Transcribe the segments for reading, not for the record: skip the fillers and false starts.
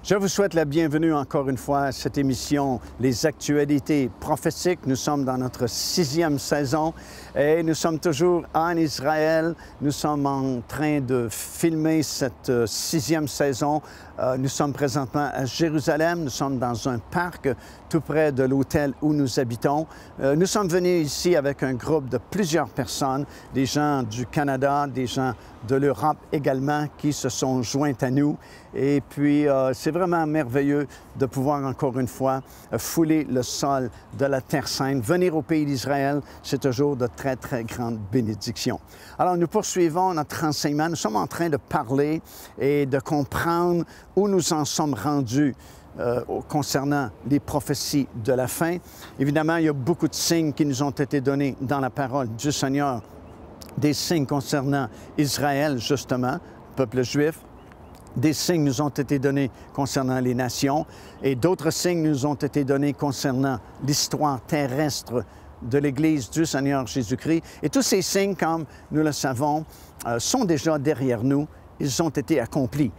Je vous souhaite la bienvenue encore une fois à cette émission Les actualités prophétiques. Nous sommes dans notre 6e saison et nous sommes toujours en Israël. Nous sommes en train de filmer cette 6e saison. Nous sommes présentement à Jérusalem. Nous sommes dans un parc tout près de l'hôtel où nous habitons. Nous sommes venus ici avec un groupe de plusieurs personnes, des gens du Canada, des gens de l'Europe également qui se sont joints à nous. Et puis, c'est vraiment merveilleux de pouvoir encore une fois fouler le sol de la Terre Sainte. Venir au pays d'Israël, c'est toujours de très, très grandes bénédictions. Alors, nous poursuivons notre enseignement. Nous sommes en train de parler et de comprendre où nous en sommes rendus concernant les prophéties de la fin. Évidemment, il y a beaucoup de signes qui nous ont été donnés dans la parole du Seigneur, des signes concernant Israël, justement, le peuple juif. Des signes nous ont été donnés concernant les nations et d'autres signes nous ont été donnés concernant l'histoire terrestre de l'Église du Seigneur Jésus-Christ. Et tous ces signes, comme nous le savons, sont déjà derrière nous. Ils ont été accomplis.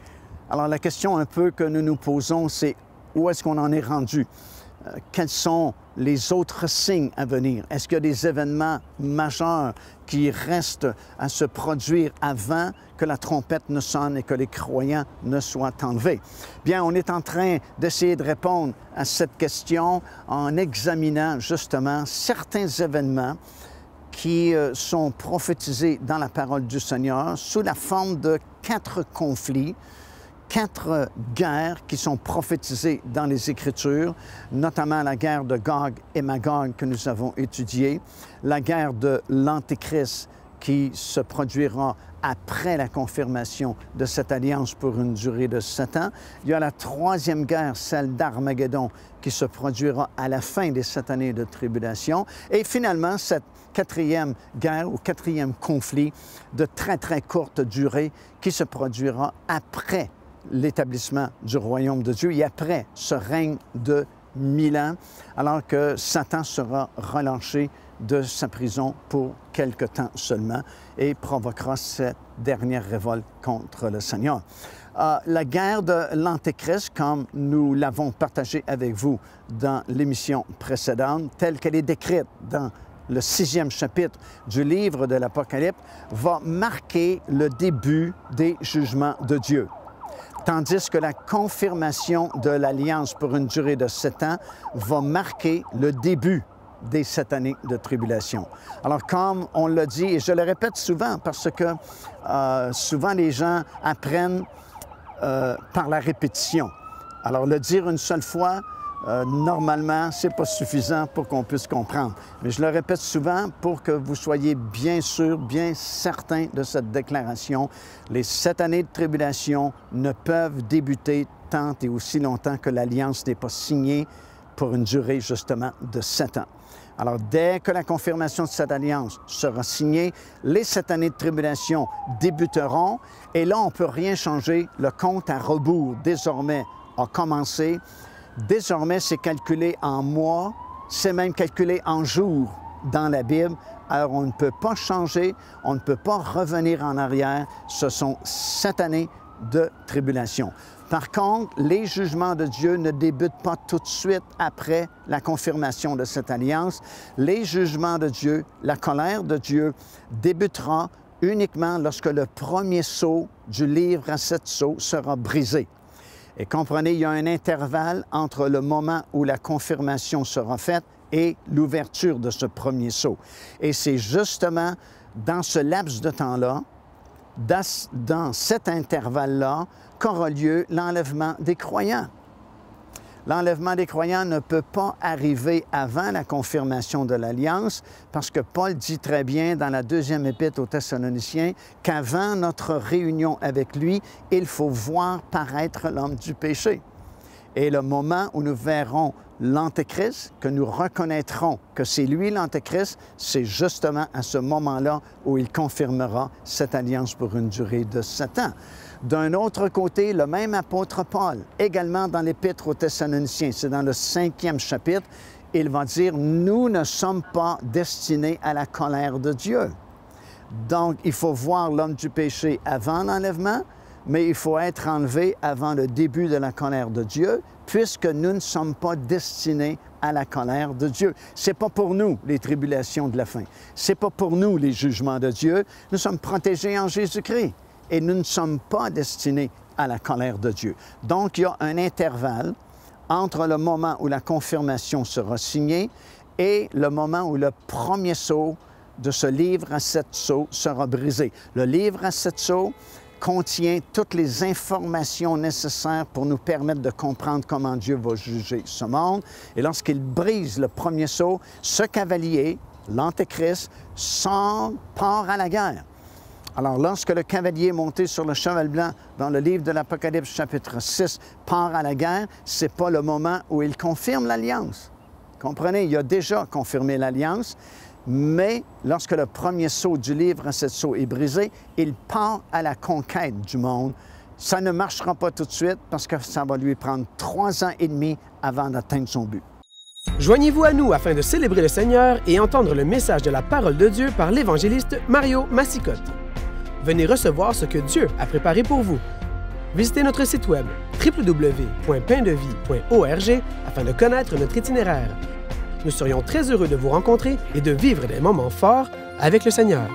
Alors la question un peu que nous nous posons, c'est où est-ce qu'on en est rendu? Quels sont les autres signes à venir? Est-ce qu'il y a des événements majeurs qui restent à se produire avant que la trompette ne sonne et que les croyants ne soient enlevés? Bien, on est en train d'essayer de répondre à cette question en examinant justement certains événements qui sont prophétisés dans la parole du Seigneur sous la forme de 4 conflits, 4 guerres qui sont prophétisées dans les Écritures, notamment la guerre de Gog et Magog que nous avons étudiée, la guerre de l'Antéchrist qui se produira après la confirmation de cette alliance pour une durée de 7 ans. Il y a la 3e guerre, celle d'Armageddon, qui se produira à la fin des 7 années de tribulation. Et finalement, cette 4e guerre ou 4e conflit de très, très courte durée qui se produira après l'établissement du royaume de Dieu et après ce règne de 1000 ans, alors que Satan sera relâché de sa prison pour quelque temps seulement et provoquera cette dernière révolte contre le Seigneur. La guerre de l'Antéchrist, comme nous l'avons partagé avec vous dans l'émission précédente, telle qu'elle est décrite dans le 6e chapitre du livre de l'Apocalypse, va marquer le début des jugements de Dieu. Tandis que la confirmation de l'Alliance pour une durée de 7 ans va marquer le début des 7 années de tribulation. Alors, comme on l'a dit, et je le répète souvent parce que souvent les gens apprennent par la répétition. Alors, le dire une seule fois, normalement, ce n'est pas suffisant pour qu'on puisse comprendre. Mais je le répète souvent pour que vous soyez bien sûr, bien certain de cette déclaration. Les 7 années de tribulation ne peuvent débuter tant et aussi longtemps que l'Alliance n'est pas signée pour une durée justement de 7 ans. Alors, dès que la confirmation de cette alliance sera signée, les 7 années de tribulation débuteront et là, on ne peut rien changer. Le compte à rebours, désormais, a commencé. Désormais, c'est calculé en mois, c'est même calculé en jours dans la Bible. Alors, on ne peut pas changer, on ne peut pas revenir en arrière. Ce sont 7 années de tribulation. Par contre, les jugements de Dieu ne débutent pas tout de suite après la confirmation de cette alliance. Les jugements de Dieu, la colère de Dieu, débutera uniquement lorsque le premier sceau du livre à 7 sceaux sera brisé. Et comprenez, il y a un intervalle entre le moment où la confirmation sera faite et l'ouverture de ce premier sceau. Et c'est justement dans ce laps de temps-là, dans cet intervalle-là, qu'aura lieu l'enlèvement des croyants. L'enlèvement des croyants ne peut pas arriver avant la confirmation de l'Alliance parce que Paul dit très bien dans la 2e épître aux Thessaloniciens qu'avant notre réunion avec lui, il faut voir paraître l'homme du péché. Et le moment où nous verrons l'Antéchrist, que nous reconnaîtrons que c'est lui l'Antéchrist, c'est justement à ce moment-là où il confirmera cette alliance pour une durée de 7 ans. D'un autre côté, le même apôtre Paul, également dans l'Épître aux Thessaloniciens, c'est dans le 5e chapitre, il va dire « Nous ne sommes pas destinés à la colère de Dieu ». Donc, il faut voir l'homme du péché avant l'enlèvement, mais il faut être enlevé avant le début de la colère de Dieu, puisque nous ne sommes pas destinés à la colère de Dieu. Ce n'est pas pour nous les tribulations de la fin. Ce n'est pas pour nous les jugements de Dieu. Nous sommes protégés en Jésus-Christ et nous ne sommes pas destinés à la colère de Dieu. Donc, il y a un intervalle entre le moment où la confirmation sera signée et le moment où le premier sceau de ce livre à 7 sceaux sera brisé. Le livre à 7 sceaux contient toutes les informations nécessaires pour nous permettre de comprendre comment Dieu va juger ce monde. Et lorsqu'il brise le premier sceau, ce cavalier, l'Antéchrist, part à la guerre. Alors, lorsque le cavalier monté sur le cheval blanc dans le livre de l'Apocalypse, chapitre 6, part à la guerre, ce n'est pas le moment où il confirme l'alliance. Comprenez, il a déjà confirmé l'alliance, mais lorsque le premier sceau du livre à 7 sceaux est brisé, il part à la conquête du monde. Ça ne marchera pas tout de suite parce que ça va lui prendre 3 ans et demi avant d'atteindre son but. Joignez-vous à nous afin de célébrer le Seigneur et entendre le message de la parole de Dieu par l'évangéliste Mario Massicotte. Venez recevoir ce que Dieu a préparé pour vous. Visitez notre site web www.paindevie.org afin de connaître notre itinéraire. Nous serions très heureux de vous rencontrer et de vivre des moments forts avec le Seigneur.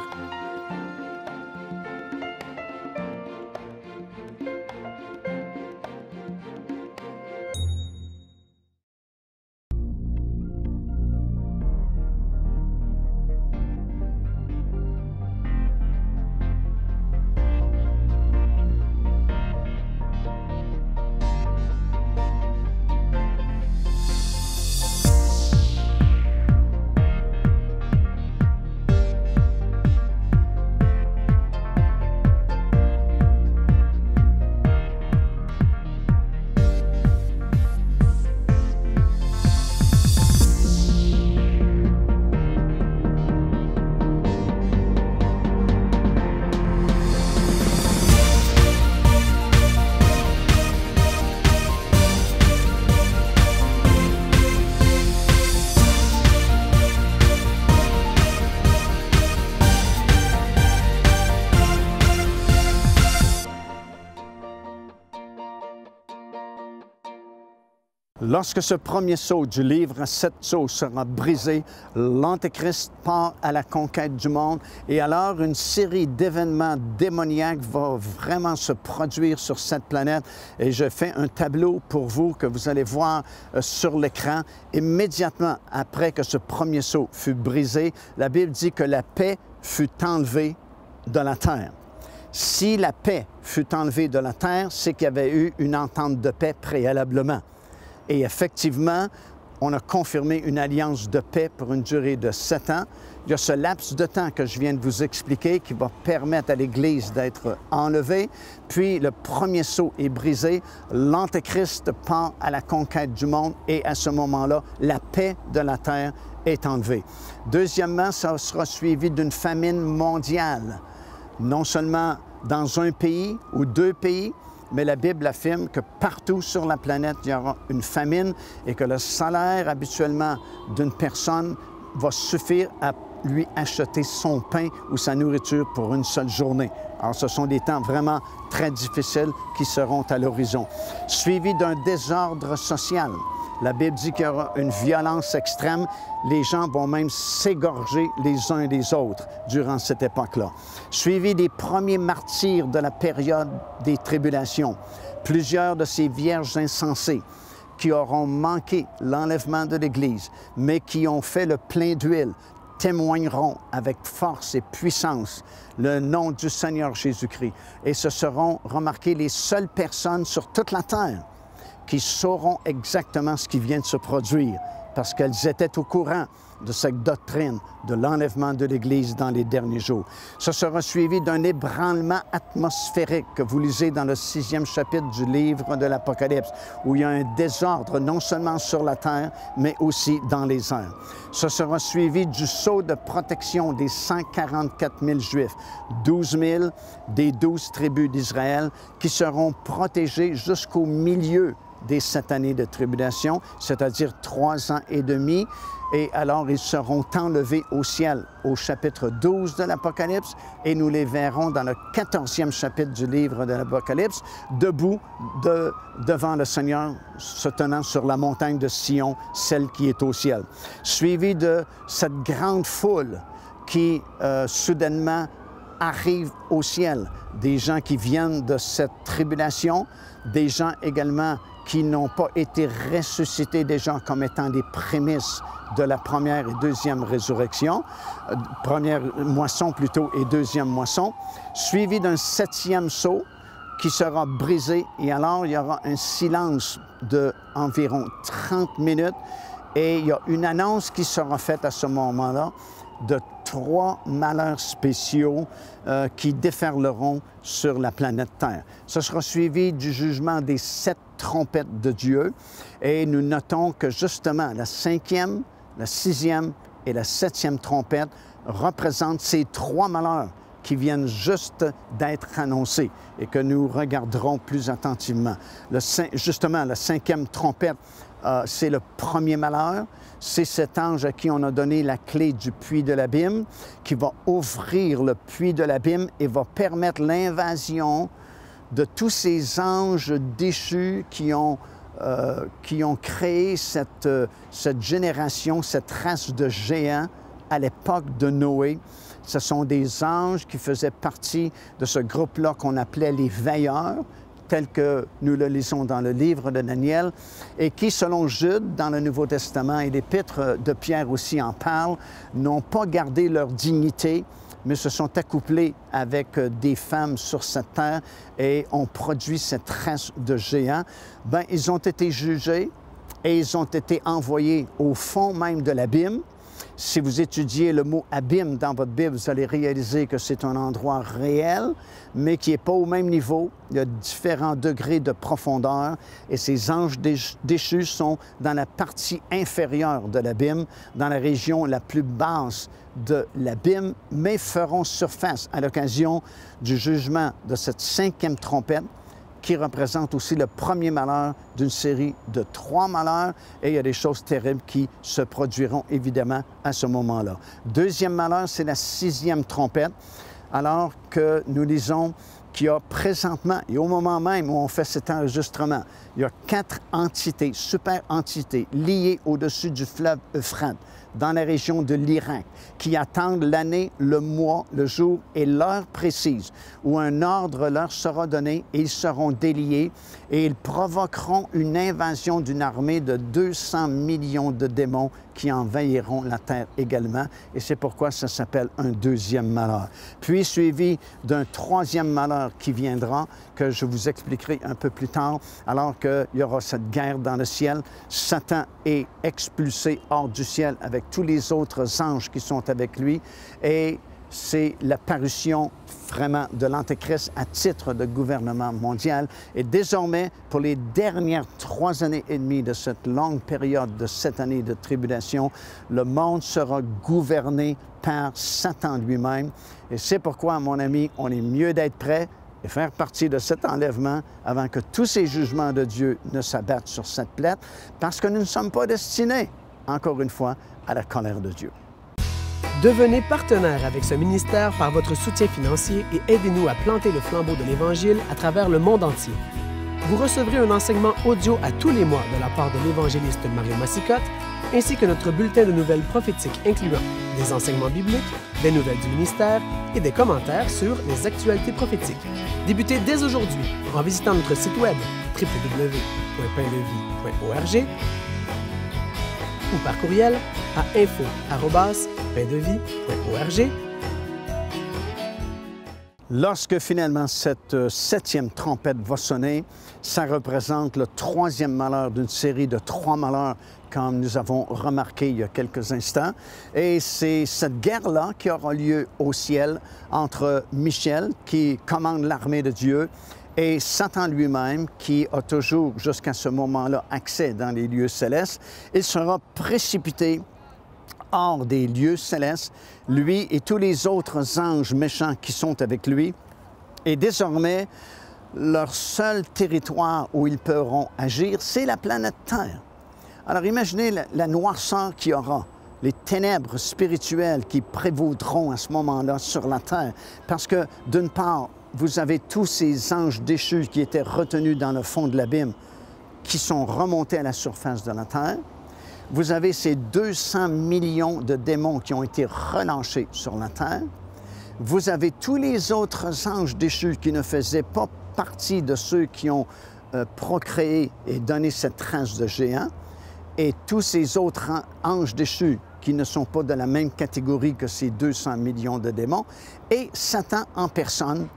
Lorsque ce premier sceau du livre à 7 sceaux sera brisé, l'Antéchrist part à la conquête du monde et alors une série d'événements démoniaques va vraiment se produire sur cette planète. Et je fais un tableau pour vous que vous allez voir sur l'écran. Immédiatement après que ce premier sceau fut brisé, la Bible dit que la paix fut enlevée de la terre. Si la paix fut enlevée de la terre, c'est qu'il y avait eu une entente de paix préalablement. Et effectivement, on a confirmé une alliance de paix pour une durée de 7 ans. Il y a ce laps de temps que je viens de vous expliquer qui va permettre à l'Église d'être enlevée. Puis le premier sceau est brisé, l'Antéchrist part à la conquête du monde et à ce moment-là, la paix de la terre est enlevée. Deuxièmement, ça sera suivi d'une famine mondiale, non seulement dans un pays ou 2 pays, mais la Bible affirme que partout sur la planète, il y aura une famine et que le salaire habituellement d'une personne va suffire à lui acheter son pain ou sa nourriture pour une seule journée. Alors, ce sont des temps vraiment très difficiles qui seront à l'horizon. Suivi d'un désordre social. La Bible dit qu'il y aura une violence extrême. Les gens vont même s'égorger les uns les autres durant cette époque-là. Suivi des premiers martyrs de la période des tribulations. Plusieurs de ces vierges insensées qui auront manqué l'enlèvement de l'Église, mais qui ont fait le plein d'huile, témoigneront avec force et puissance le nom du Seigneur Jésus-Christ. Et ce seront, remarquez, les seules personnes sur toute la terre qui sauront exactement ce qui vient de se produire parce qu'elles étaient au courant de cette doctrine de l'enlèvement de l'Église dans les derniers jours. Ce sera suivi d'un ébranlement atmosphérique que vous lisez dans le 6e chapitre du livre de l'Apocalypse, où il y a un désordre non seulement sur la terre, mais aussi dans les airs. Ce sera suivi du sceau de protection des 144 000 Juifs, 12 000 des 12 tribus d'Israël, qui seront protégés jusqu'au milieu des 7 années de tribulation, c'est-à-dire 3 ans et demi, et alors ils seront enlevés au ciel, au chapitre 12 de l'Apocalypse, et nous les verrons dans le 14e chapitre du livre de l'Apocalypse, debout devant le Seigneur, se tenant sur la montagne de Sion, celle qui est au ciel. Suivi de cette grande foule qui soudainement arrive au ciel, des gens qui viennent de cette tribulation, des gens également qui n'ont pas été ressuscités déjà comme étant des prémices de la première et deuxième résurrection, première moisson plutôt et deuxième moisson, suivi d'un 7e sceau qui sera brisé, et alors il y aura un silence d'environ 30 minutes, et il y a une annonce qui sera faite à ce moment-là de 3 malheurs spéciaux qui déferleront sur la planète Terre. Ce sera suivi du jugement des 7 trompettes de Dieu, et nous notons que justement la 5e, la 6e et la 7e trompette représentent ces 3 malheurs qui viennent juste d'être annoncés et que nous regarderons plus attentivement. Justement, la 5e trompette, c'est le premier malheur. C'est cet ange à qui on a donné la clé du puits de l'abîme, qui va ouvrir le puits de l'abîme et va permettre l'invasion de tous ces anges déchus qui ont créé cette génération, cette race de géants à l'époque de Noé. Ce sont des anges qui faisaient partie de ce groupe-là qu'on appelait les veilleurs, tel que nous le lisons dans le livre de Daniel, et qui, selon Jude, dans le Nouveau Testament, et l'Épître de Pierre aussi en parle, n'ont pas gardé leur dignité, mais se sont accouplés avec des femmes sur cette terre et ont produit cette race de géants. Bien, ils ont été jugés et ils ont été envoyés au fond même de l'abîme. Si vous étudiez le mot « abîme » dans votre Bible, vous allez réaliser que c'est un endroit réel, mais qui n'est pas au même niveau. Il y a différents degrés de profondeur, et ces anges déchus sont dans la partie inférieure de l'abîme, dans la région la plus basse de l'abîme, mais feront surface à l'occasion du jugement de cette 5e trompette, qui représente aussi le premier malheur d'une série de 3 malheurs, et il y a des choses terribles qui se produiront évidemment à ce moment-là. Deuxième malheur, c'est la 6e trompette, alors que nous lisons qu'il y a présentement, et au moment même où on fait cet enregistrement, il y a 4 entités, super-entités, liées au-dessus du fleuve Euphrate, dans la région de l'Irak, qui attendent l'année, le mois, le jour et l'heure précise où un ordre leur sera donné et ils seront déliés et ils provoqueront une invasion d'une armée de 200 millions de démons qui envahiront la terre également. Et c'est pourquoi ça s'appelle un deuxième malheur. Puis suivi d'un 3e malheur qui viendra, que je vous expliquerai un peu plus tard, alors qu'il y aura cette guerre dans le ciel. Satan est expulsé hors du ciel avec tous les autres anges qui sont avec lui, et c'est la parution vraiment de l'Antéchrist à titre de gouvernement mondial. Et désormais, pour les dernières 3 années et demie de cette longue période de 7 années de tribulation, le monde sera gouverné par Satan lui-même. Et c'est pourquoi, mon ami, on est mieux d'être prêt et faire partie de cet enlèvement avant que tous ces jugements de Dieu ne s'abattent sur cette planète, parce que nous ne sommes pas destinés, encore une fois, à la colère de Dieu. Devenez partenaire avec ce ministère par votre soutien financier et aidez-nous à planter le flambeau de l'Évangile à travers le monde entier. Vous recevrez un enseignement audio à tous les mois de la part de l'évangéliste Mario Massicotte, ainsi que notre bulletin de nouvelles prophétiques incluant des enseignements bibliques, des nouvelles du ministère et des commentaires sur les actualités prophétiques. Débutez dès aujourd'hui en visitant notre site web www.paindevie.org ou par courriel à info@paindevie.org. Lorsque finalement cette 7e trompette va sonner, ça représente le 3e malheur d'une série de 3 malheurs, comme nous avons remarqué il y a quelques instants. Et c'est cette guerre-là qui aura lieu au ciel entre Michel, qui commande l'armée de Dieu, et Satan lui-même, qui a toujours jusqu'à ce moment-là accès dans les lieux célestes. Il sera précipité hors des lieux célestes, lui et tous les autres anges méchants qui sont avec lui. Et désormais, leur seul territoire où ils pourront agir, c'est la planète Terre. Alors imaginez la noirceur qu'il y aura, les ténèbres spirituelles qui prévaudront à ce moment-là sur la terre. Parce que, d'une part, vous avez tous ces anges déchus qui étaient retenus dans le fond de l'abîme, qui sont remontés à la surface de la terre. Vous avez ces 200 millions de démons qui ont été relâchés sur la terre. Vous avez tous les autres anges déchus qui ne faisaient pas partie de ceux qui ont procréé et donné cette race de géants. Et tous ces autres anges déchus qui ne sont pas de la même catégorie que ces 200 millions de démons. Et Satan en personne,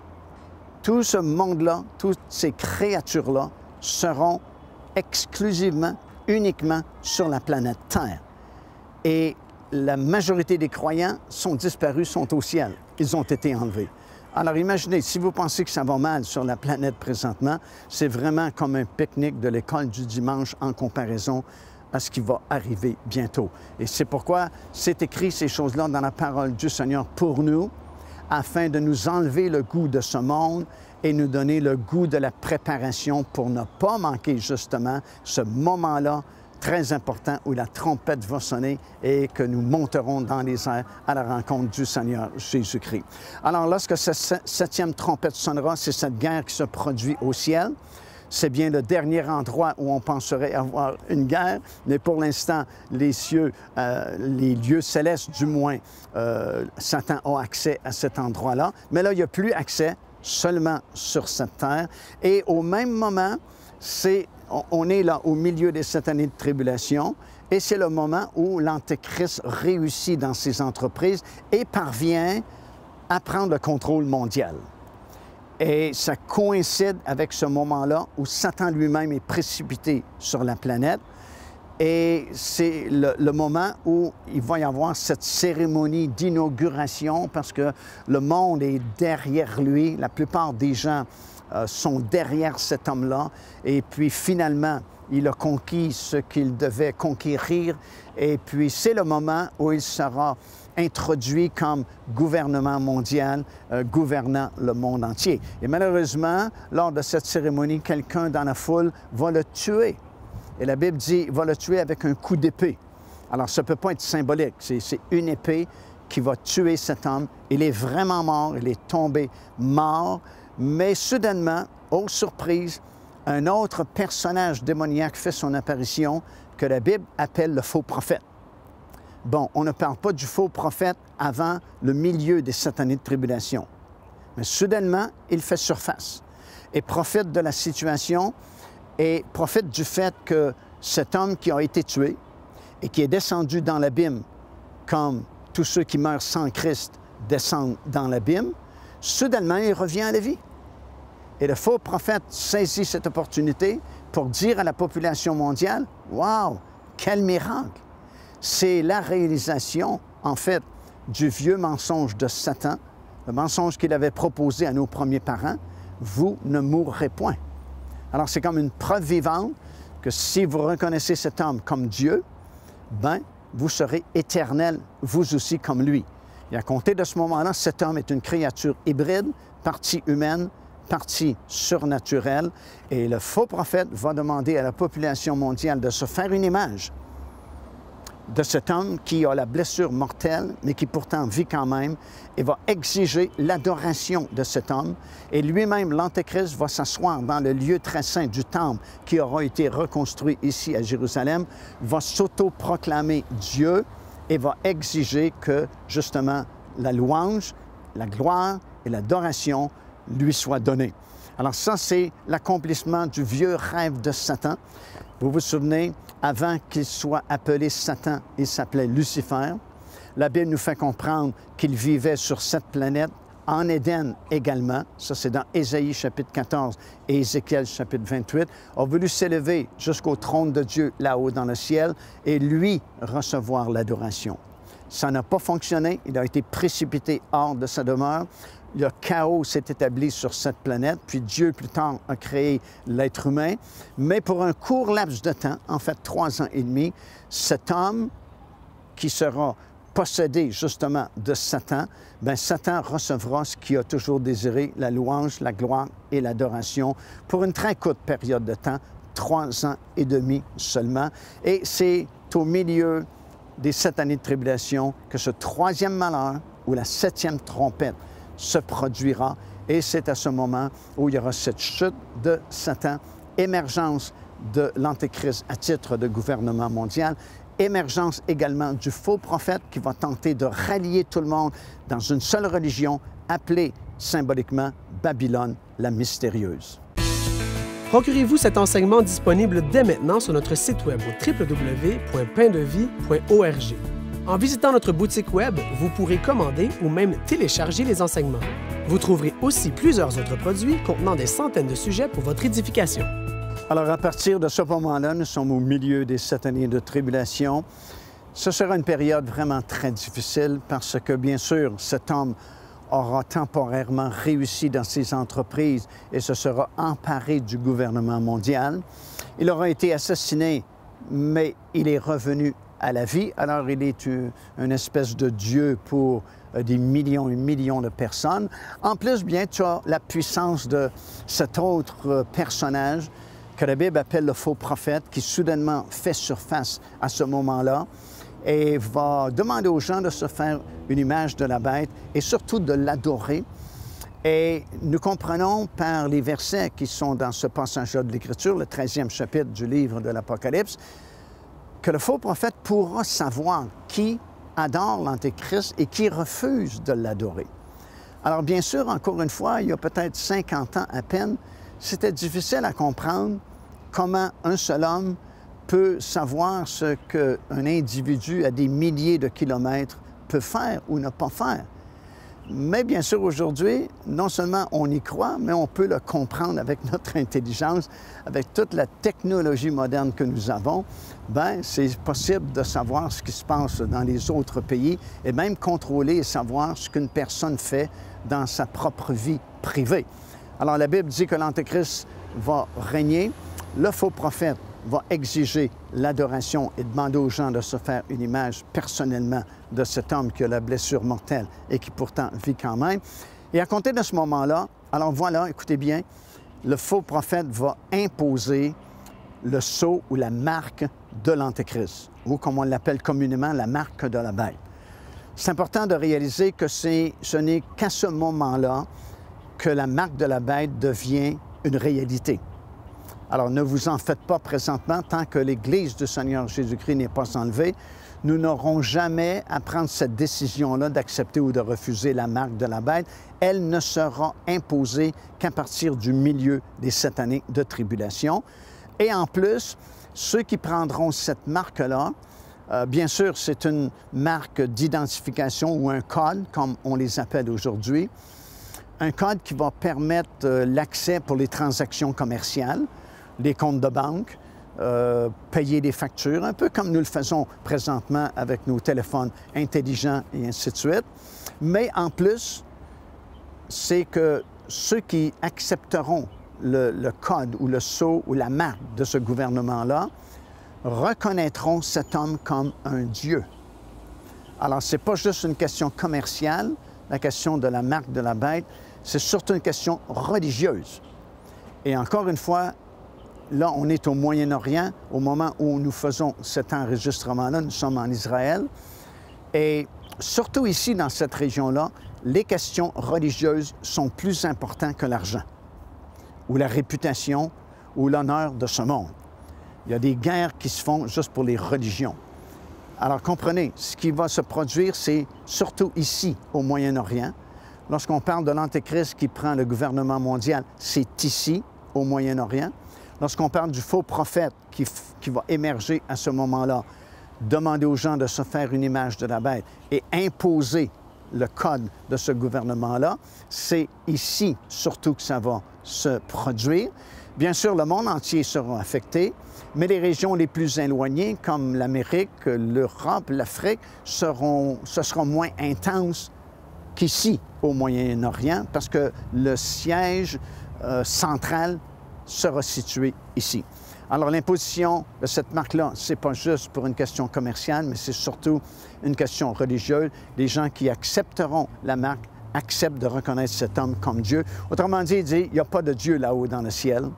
tout ce monde-là, toutes ces créatures-là seront exclusivement, uniquement sur la planète Terre. Et la majorité des croyants sont disparus, sont au ciel. Ils ont été enlevés. Alors imaginez, si vous pensez que ça va mal sur la planète présentement, c'est vraiment comme un pique-nique de l'école du dimanche en comparaison à ce qui va arriver bientôt. Et c'est pourquoi c'est écrit ces choses-là dans la parole du Seigneur pour nous, afin de nous enlever le goût de ce monde et nous donner le goût de la préparation pour ne pas manquer justement ce moment-là très important où la trompette va sonner et que nous monterons dans les airs à la rencontre du Seigneur Jésus-Christ. Alors lorsque cette septième trompette sonnera, c'est cette guerre qui se produit au ciel. C'est bien le dernier endroit où on penserait avoir une guerre, mais pour l'instant, les lieux célestes du moins, Satan a accès à cet endroit-là. Mais là, il n'y a plus accès seulement sur cette terre. Et au même moment, on est là au milieu des 7 années de tribulation, et c'est le moment où l'Antéchrist réussit dans ses entreprises et parvient à prendre le contrôle mondial. Et ça coïncide avec ce moment-là où Satan lui-même est précipité sur la planète. Et c'est le moment où il va y avoir cette cérémonie d'inauguration parce que le monde est derrière lui. La plupart des gens sont derrière cet homme-là. Et puis finalement, il a conquis ce qu'il devait conquérir. Et puis c'est le moment où il sera introduit comme gouvernement mondial, gouvernant le monde entier. Et malheureusement, lors de cette cérémonie, quelqu'un dans la foule va le tuer. Et la Bible dit, il va le tuer avec un coup d'épée. Alors, ça ne peut pas être symbolique. C'est une épée qui va tuer cet homme. Il est vraiment mort, il est tombé mort. Mais soudainement, oh surprise, un autre personnage démoniaque fait son apparition que la Bible appelle le faux prophète. Bon, on ne parle pas du faux prophète avant le milieu des 7 années de tribulation. Mais soudainement, il fait surface et profite de la situation et profite du fait que cet homme qui a été tué et qui est descendu dans l'abîme, comme tous ceux qui meurent sans Christ descendent dans l'abîme, soudainement, il revient à la vie. Et le faux prophète saisit cette opportunité pour dire à la population mondiale, « Wow, quel miracle! » C'est la réalisation, en fait, du vieux mensonge de Satan, le mensonge qu'il avait proposé à nos premiers parents, « Vous ne mourrez point ». Alors, c'est comme une preuve vivante que si vous reconnaissez cet homme comme Dieu, ben, vous serez éternel, vous aussi, comme lui. Et à compter de ce moment-là, cet homme est une créature hybride, partie humaine, partie surnaturelle, et le faux prophète va demander à la population mondiale de se faire une image de cet homme qui a la blessure mortelle, mais qui pourtant vit quand même, et va exiger l'adoration de cet homme. Et lui-même, l'Antéchrist, va s'asseoir dans le lieu très saint du temple qui aura été reconstruit ici à Jérusalem, va s'auto-proclamer Dieu et va exiger que, justement, la louange, la gloire et l'adoration lui soient données. Alors ça, c'est l'accomplissement du vieux rêve de Satan. Vous vous souvenez, avant qu'il soit appelé Satan, il s'appelait Lucifer. La Bible nous fait comprendre qu'il vivait sur cette planète, en Éden également. Ça, c'est dans Ésaïe chapitre 14 et Ézéchiel chapitre 28. A voulu s'élever jusqu'au trône de Dieu là-haut dans le ciel et lui recevoir l'adoration. Ça n'a pas fonctionné. Il a été précipité hors de sa demeure. Le chaos s'est établi sur cette planète, puis Dieu, plus tard, a créé l'être humain. Mais pour un court laps de temps, en fait 3 ans et demi, cet homme qui sera possédé justement de Satan, bien Satan recevra ce qu'il a toujours désiré, la louange, la gloire et l'adoration, pour une très courte période de temps, 3 ans et demi seulement. Et c'est au milieu des 7 années de tribulation que ce troisième malheur ou la 7e trompette se produira. Et c'est à ce moment où il y aura cette chute de Satan, émergence de l'Antéchrist à titre de gouvernement mondial, émergence également du faux prophète qui va tenter de rallier tout le monde dans une seule religion appelée symboliquement Babylone la mystérieuse. Procurez-vous cet enseignement disponible dès maintenant sur notre site web au www.paindevie.org. En visitant notre boutique web, vous pourrez commander ou même télécharger les enseignements. Vous trouverez aussi plusieurs autres produits contenant des centaines de sujets pour votre édification. Alors, à partir de ce moment-là, nous sommes au milieu des 7 années de tribulation. Ce sera une période vraiment très difficile parce que, bien sûr, cet homme aura temporairement réussi dans ses entreprises et se sera emparé du gouvernement mondial. Il aura été assassiné, mais il est revenu à la vie. Alors, il est une espèce de Dieu pour des millions et millions de personnes. En plus, bien, tu as la puissance de cet autre personnage que la Bible appelle le faux prophète, qui soudainement fait surface à ce moment-là et va demander aux gens de se faire une image de la bête et surtout de l'adorer. Et nous comprenons par les versets qui sont dans ce passage-là de l'Écriture, le 13e chapitre du livre de l'Apocalypse, que le faux prophète pourra savoir qui adore l'Antéchrist et qui refuse de l'adorer. Alors bien sûr, encore une fois, il y a peut-être 50 ans à peine, c'était difficile à comprendre comment un seul homme peut savoir ce qu'un individu à des milliers de kilomètres peut faire ou ne pas faire. Mais bien sûr, aujourd'hui, non seulement on y croit, mais on peut le comprendre avec notre intelligence, avec toute la technologie moderne que nous avons. Bien, c'est possible de savoir ce qui se passe dans les autres pays et même contrôler et savoir ce qu'une personne fait dans sa propre vie privée. Alors, la Bible dit que l'Antéchrist va régner, le faux prophète va exiger l'adoration et demander aux gens de se faire une image personnellement de cet homme qui a la blessure mortelle et qui pourtant vit quand même. Et à compter de ce moment-là, alors voilà, écoutez bien, le faux prophète va imposer le sceau ou la marque de l'Antéchrist, ou comme on l'appelle communément, la marque de la bête. C'est important de réaliser que ce n'est qu'à ce moment-là que la marque de la bête devient une réalité. Alors, ne vous en faites pas présentement, tant que l'Église du Seigneur Jésus-Christ n'est pas enlevée, nous n'aurons jamais à prendre cette décision-là d'accepter ou de refuser la marque de la bête. Elle ne sera imposée qu'à partir du milieu des 7 années de tribulation. Et en plus, ceux qui prendront cette marque-là, bien sûr, c'est une marque d'identification ou un code, comme on les appelle aujourd'hui, un code qui va permettre l'accès pour les transactions commerciales, les comptes de banque, payer des factures, un peu comme nous le faisons présentement avec nos téléphones intelligents et ainsi de suite. Mais en plus, c'est que ceux qui accepteront le code ou le sceau ou la marque de ce gouvernement-là reconnaîtront cet homme comme un Dieu. Alors, ce n'est pas juste une question commerciale, la question de la marque de la bête, c'est surtout une question religieuse. Et encore une fois, là, on est au Moyen-Orient, au moment où nous faisons cet enregistrement-là, nous sommes en Israël. Et surtout ici, dans cette région-là, les questions religieuses sont plus importantes que l'argent, ou la réputation, ou l'honneur de ce monde. Il y a des guerres qui se font juste pour les religions. Alors comprenez, ce qui va se produire, c'est surtout ici, au Moyen-Orient. Lorsqu'on parle de l'Antéchrist qui prend le gouvernement mondial, c'est ici, au Moyen-Orient. Lorsqu'on parle du faux prophète qui va émerger à ce moment-là, demander aux gens de se faire une image de la bête et imposer le code de ce gouvernement-là, c'est ici surtout que ça va se produire. Bien sûr, le monde entier sera affecté, mais les régions les plus éloignées, comme l'Amérique, l'Europe, l'Afrique, ce sera moins intense qu'ici, au Moyen-Orient, parce que le siège central sera situé ici. Alors, l'imposition de cette marque-là, ce n'est pas juste pour une question commerciale, mais c'est surtout une question religieuse. Les gens qui accepteront la marque acceptent de reconnaître cet homme comme Dieu. Autrement dit, il n'y a pas de Dieu là-haut dans le ciel.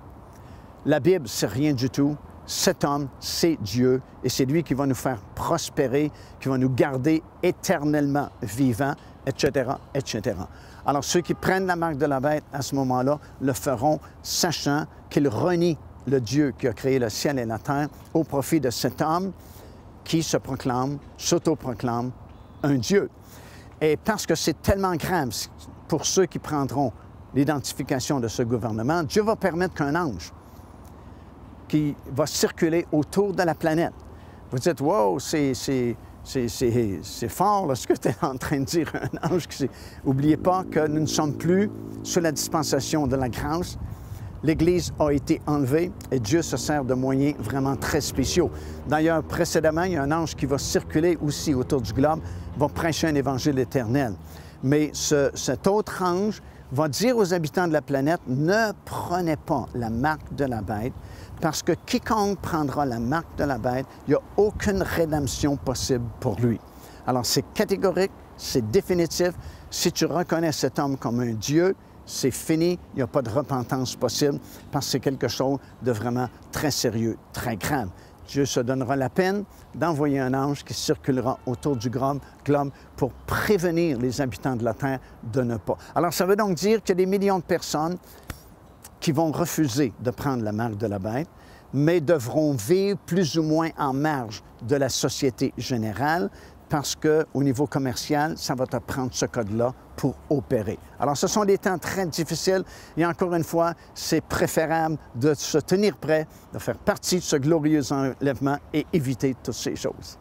La Bible, c'est rien du tout. Cet homme, c'est Dieu, et c'est lui qui va nous faire prospérer, qui va nous garder éternellement vivants, etc., etc. Alors, ceux qui prennent la marque de la bête, à ce moment-là, le feront, sachant qu'ils renient le Dieu qui a créé le ciel et la terre au profit de cet homme qui se proclame, s'autoproclame un Dieu. Et parce que c'est tellement grave pour ceux qui prendront l'identification de ce gouvernement, Dieu va permettre qu'un ange qui va circuler autour de la planète. Vous dites, wow, c'est fort là, ce que tu es en train de dire, un ange. N'oubliez pas que nous ne sommes plus sous la dispensation de la grâce. L'Église a été enlevée et Dieu se sert de moyens vraiment très spéciaux. D'ailleurs, précédemment, il y a un ange qui va circuler aussi autour du globe, va prêcher un évangile éternel. Mais cet autre ange va dire aux habitants de la planète, ne prenez pas la marque de la bête, parce que quiconque prendra la marque de la bête, il n'y a aucune rédemption possible pour lui. Alors, c'est catégorique, c'est définitif. Si tu reconnais cet homme comme un Dieu, c'est fini, il n'y a pas de repentance possible, parce que c'est quelque chose de vraiment très sérieux, très grave. Dieu se donnera la peine d'envoyer un ange qui circulera autour du globe pour prévenir les habitants de la terre de ne pas. Alors, ça veut donc dire qu'il y a des millions de personnes qui vont refuser de prendre la marque de la bête, mais devront vivre plus ou moins en marge de la société générale parce qu'au niveau commercial, ça va te prendre ce code-là pour opérer. Alors, ce sont des temps très difficiles et encore une fois, c'est préférable de se tenir prêt, de faire partie de ce glorieux enlèvement et éviter toutes ces choses.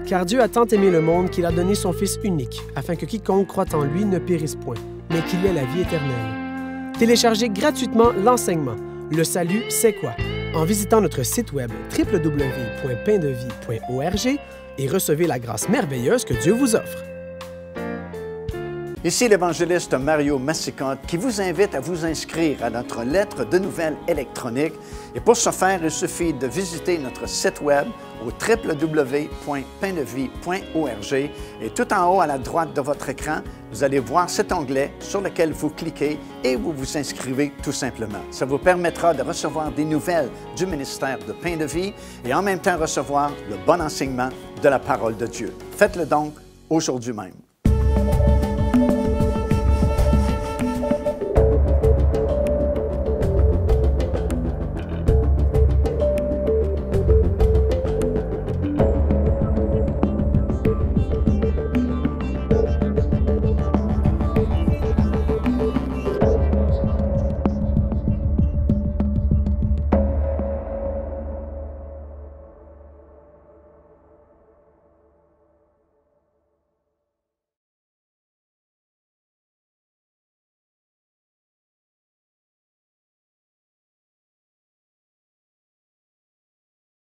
Car Dieu a tant aimé le monde qu'il a donné son Fils unique, afin que quiconque croit en lui ne périsse point, mais qu'il ait la vie éternelle. Téléchargez gratuitement l'enseignement « Le salut, c'est quoi ?» en visitant notre site web www.paindevie.org et recevez la grâce merveilleuse que Dieu vous offre. Ici l'évangéliste Mario Massicotte qui vous invite à vous inscrire à notre lettre de nouvelles électronique. Et pour ce faire, il suffit de visiter notre site web au www.paindevie.org et tout en haut à la droite de votre écran, vous allez voir cet onglet sur lequel vous cliquez et vous vous inscrivez tout simplement. Ça vous permettra de recevoir des nouvelles du ministère de Pain de Vie et en même temps recevoir le bon enseignement de la parole de Dieu. Faites-le donc aujourd'hui même.